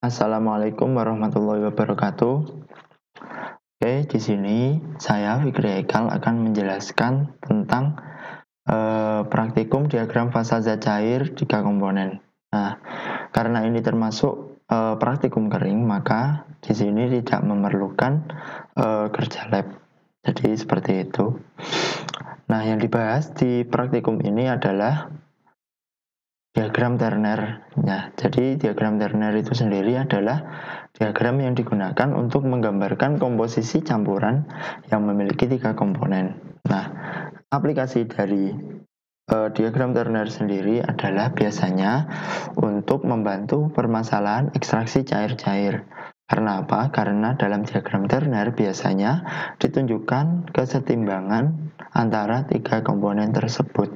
Assalamualaikum warahmatullahi wabarakatuh. Oke, di sini saya Fikri Haikal akan menjelaskan tentang praktikum diagram fasa zat cair 3 komponen. Nah, karena ini termasuk praktikum kering, maka di sini tidak memerlukan kerja lab. Jadi seperti itu. Nah, yang dibahas di praktikum ini adalah diagram Turner. Nah, jadi diagram Turner itu sendiri adalah diagram yang digunakan untuk menggambarkan komposisi campuran yang memiliki 3 komponen. Nah, aplikasi dari diagram Turner sendiri adalah biasanya untuk membantu permasalahan ekstraksi cair-cair. Karena apa? Karena dalam diagram Turner biasanya ditunjukkan kesetimbangan antara 3 komponen tersebut.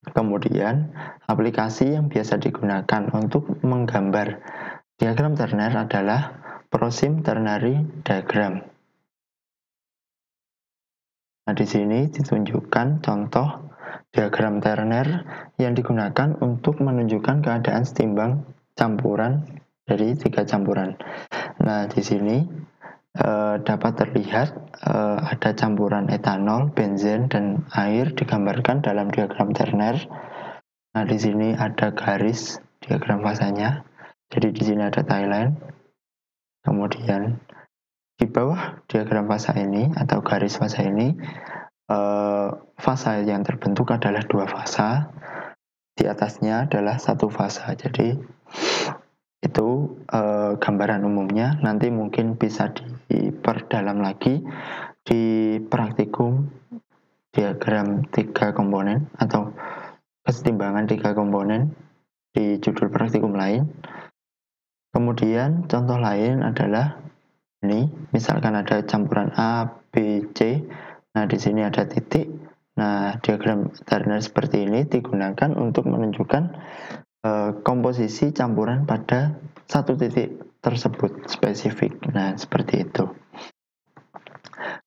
Kemudian, aplikasi yang biasa digunakan untuk menggambar diagram Turner adalah Prosim-Ternary diagram. Nah, di sini ditunjukkan contoh diagram Turner yang digunakan untuk menunjukkan keadaan setimbang campuran dari 3 campuran. Nah, di sini dapat terlihat ada campuran etanol, benzen, dan air digambarkan dalam diagram Turner. Nah, di sini ada garis diagram fasanya. Jadi di sini ada Thailand. Kemudian di bawah diagram fasa ini atau garis fasa ini, fasa yang terbentuk adalah 2 fasa. Di atasnya adalah 1 fasa. Jadi itu gambaran umumnya. Nanti mungkin bisa diperdalam lagi di praktikum diagram 3 komponen atau kesetimbangan 3 komponen di judul praktikum lain. Kemudian contoh lain adalah ini, misalkan ada campuran A, B, C. Nah, di sini ada titik. Nah, diagram Turner seperti ini digunakan untuk menunjukkan komposisi campuran pada satu titik tersebut spesifik. Nah, seperti itu.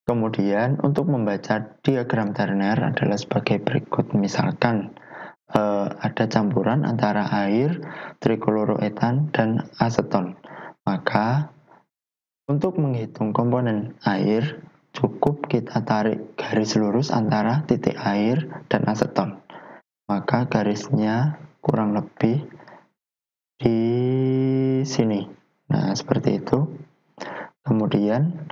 Kemudian untuk membaca diagram Turner adalah sebagai berikut. Misalkan ada campuran antara air, trikloroetan, dan aseton. Maka untuk menghitung komponen air, cukup kita tarik garis lurus antara titik air dan aseton. Maka garisnya kurang lebih di sini. Nah, seperti itu. Kemudian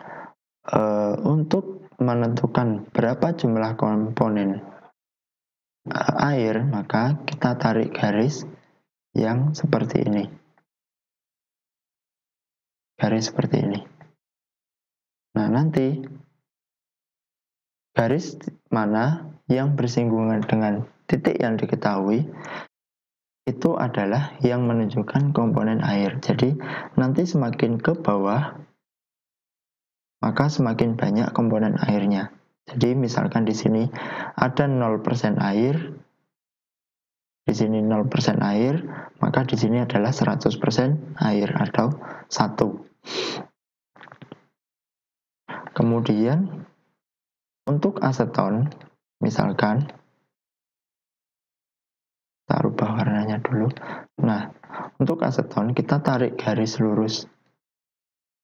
untuk menentukan berapa jumlah komponen air, maka kita tarik garis yang seperti ini. Garis seperti ini. Nah, nanti garis mana yang bersinggungan dengan titik yang diketahui itu adalah yang menunjukkan komponen air. Jadi nanti semakin ke bawah maka semakin banyak komponen airnya. Jadi misalkan di sini ada 0% air, di sini 0% air, maka di sini adalah 100% air atau 1. Kemudian untuk aseton, misalkan kita rubah warnanya dulu. Nah, untuk aseton kita tarik garis lurus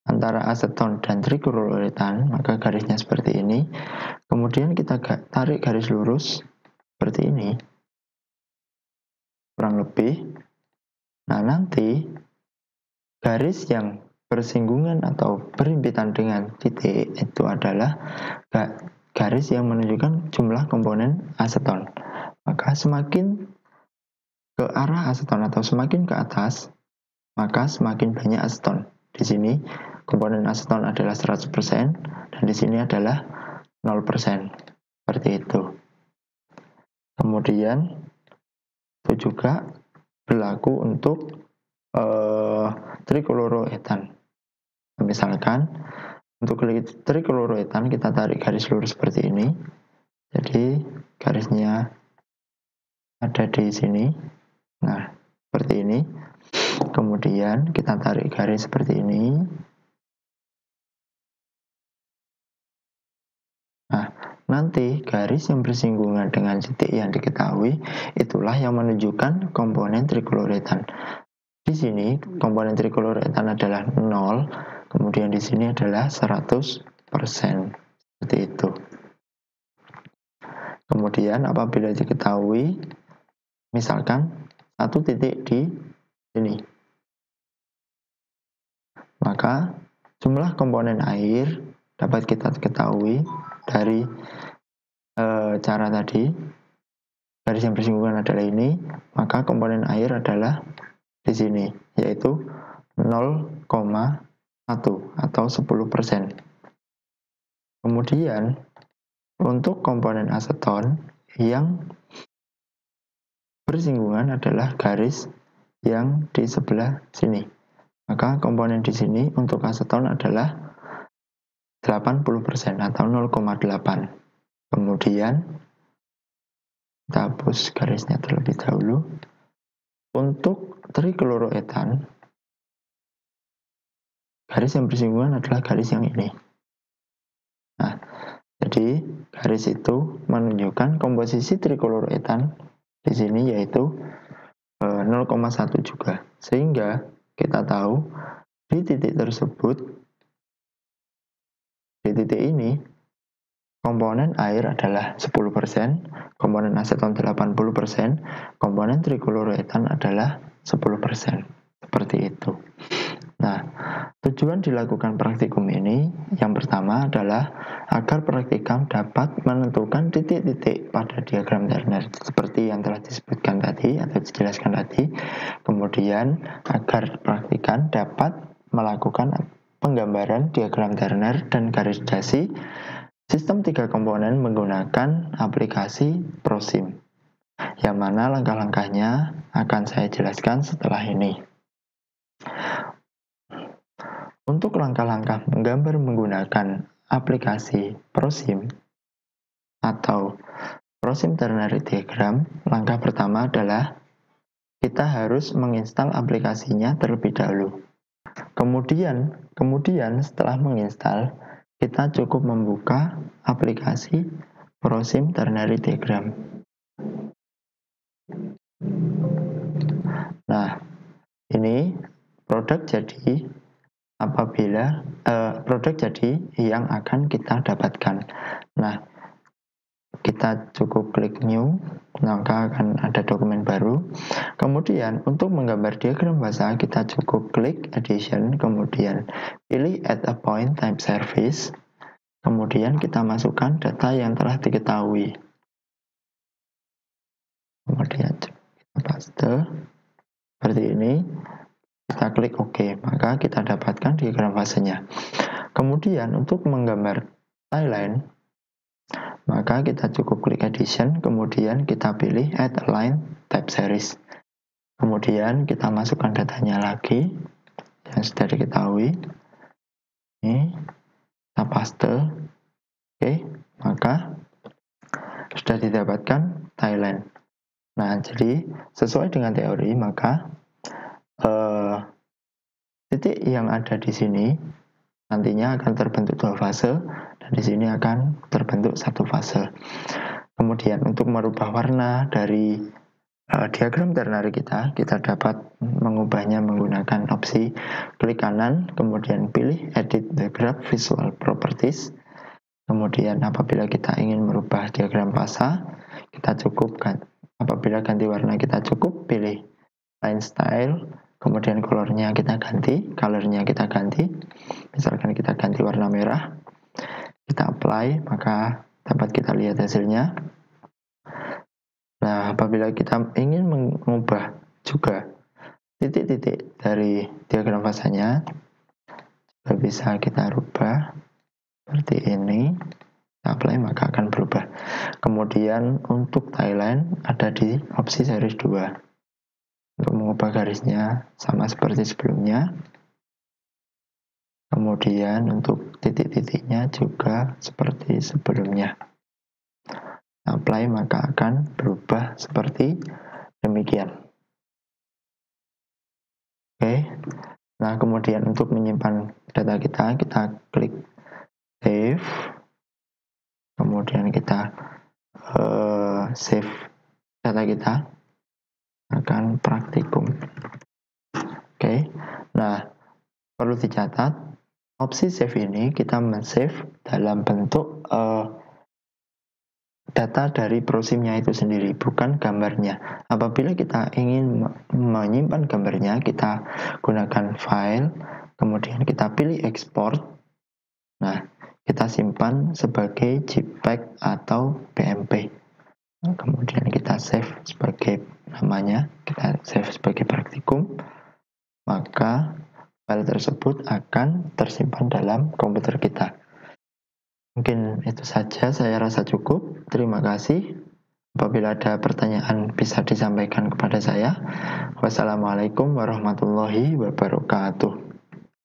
antara aseton dan trikloroetan, maka garisnya seperti ini. Kemudian kita tarik garis lurus seperti ini, kurang lebih. Nah, nanti garis yang bersinggungan atau berhimpitan dengan titik itu adalah garis yang menunjukkan jumlah komponen aseton. Maka semakin ke arah aseton atau semakin ke atas, maka semakin banyak aseton. Di sini komponen aseton adalah 100% dan di sini adalah 0%. Seperti itu. Kemudian itu juga berlaku untuk trikloroetan. Misalkan untuk trikloroetan kita tarik garis lurus seperti ini. Jadi garisnya ada di sini. Nah, seperti ini. Kemudian kita tarik garis seperti ini. Nah, nanti garis yang bersinggungan dengan titik yang diketahui itulah yang menunjukkan komponen trikloroetan. Di sini komponen trikloretan adalah 0, kemudian di sini adalah 100%. Seperti itu. Kemudian apabila diketahui, misalkan satu titik di sini, maka jumlah komponen air dapat kita ketahui dari cara tadi. Garis yang bersinggungan adalah ini, maka komponen air adalah di sini, yaitu 0,1 atau 10%. Kemudian untuk komponen aseton yang bersinggungan adalah garis yang di sebelah sini. Maka komponen di sini untuk aseton adalah 80% atau 0,8. Kemudian kita hapus garisnya terlebih dahulu. Untuk trikloroetan, garis yang bersinggungan adalah garis yang ini. Nah, jadi garis itu menunjukkan komposisi trikloroetan di sini yaitu 0,1 juga. Sehingga kita tahu di titik tersebut, di titik ini, komponen air adalah 10%, komponen aseton 80%, komponen trikloroetan adalah 10%. Seperti itu. Nah, tujuan dilakukan praktikum ini yang pertama adalah agar praktikum dapat menentukan titik-titik pada diagram Turner seperti yang telah disebutkan tadi atau dijelaskan tadi. Kemudian agar praktikum dapat melakukan penggambaran diagram Turner dan garis dasi sistem 3 komponen menggunakan aplikasi ProSim, yang mana langkah-langkahnya akan saya jelaskan setelah ini. Untuk langkah-langkah menggambar menggunakan aplikasi ProSim atau ProSim Ternary Diagram, langkah pertama adalah kita harus menginstal aplikasinya terlebih dahulu. Kemudian setelah menginstal, kita cukup membuka aplikasi ProSim Ternary Diagram. Nah, ini produk jadi produk jadi yang akan kita dapatkan. Nah, kita cukup klik new, maka akan ada dokumen baru. Kemudian untuk menggambar diagram fasa, kita cukup klik edition, kemudian pilih add a point type service, kemudian kita masukkan data yang telah diketahui. Kemudian kita paste seperti ini. Kita klik OK, maka kita dapatkan diagram fasenya. Kemudian untuk menggambar timeline, maka kita cukup klik edition, kemudian kita pilih add a line type series. Kemudian kita masukkan datanya lagi yang sudah diketahui. Ini kita paste. Oke, maka sudah didapatkan timeline. Nah, jadi sesuai dengan teori, maka titik yang ada di sini nantinya akan terbentuk 2 fase dan di sini akan terbentuk 1 fase. Kemudian untuk merubah warna dari diagram ternary kita dapat mengubahnya menggunakan opsi klik kanan, kemudian pilih edit the graph visual properties. Kemudian apabila kita ingin merubah diagram fasa, kita cukup apabila ganti warna kita cukup pilih line style. Kemudian colornya kita ganti, misalkan kita ganti warna merah, kita apply, maka dapat kita lihat hasilnya. Nah, apabila kita ingin mengubah juga titik-titik dari diagram fasanya, juga bisa kita rubah seperti ini, kita apply maka akan berubah. Kemudian untuk timeline ada di opsi series 2. Untuk mengubah garisnya sama seperti sebelumnya. Kemudian untuk titik-titiknya juga seperti sebelumnya. Apply maka akan berubah seperti demikian. Oke. Nah, kemudian untuk menyimpan data kita klik save. Kemudian kita save data kita akan praktikum. Oke. Nah, perlu dicatat, opsi save ini kita men-save dalam bentuk data dari prosimnya itu sendiri, bukan gambarnya. Apabila kita ingin menyimpan gambarnya, kita gunakan file, kemudian kita pilih export. Nah, kita simpan sebagai JPEG atau BMP. Kemudian kita save sebagai namanya, kita save sebagai praktikum, maka file tersebut akan tersimpan dalam komputer kita. Mungkin itu saja, saya rasa cukup. Terima kasih. Apabila ada pertanyaan bisa disampaikan kepada saya. Wassalamualaikum warahmatullahi wabarakatuh.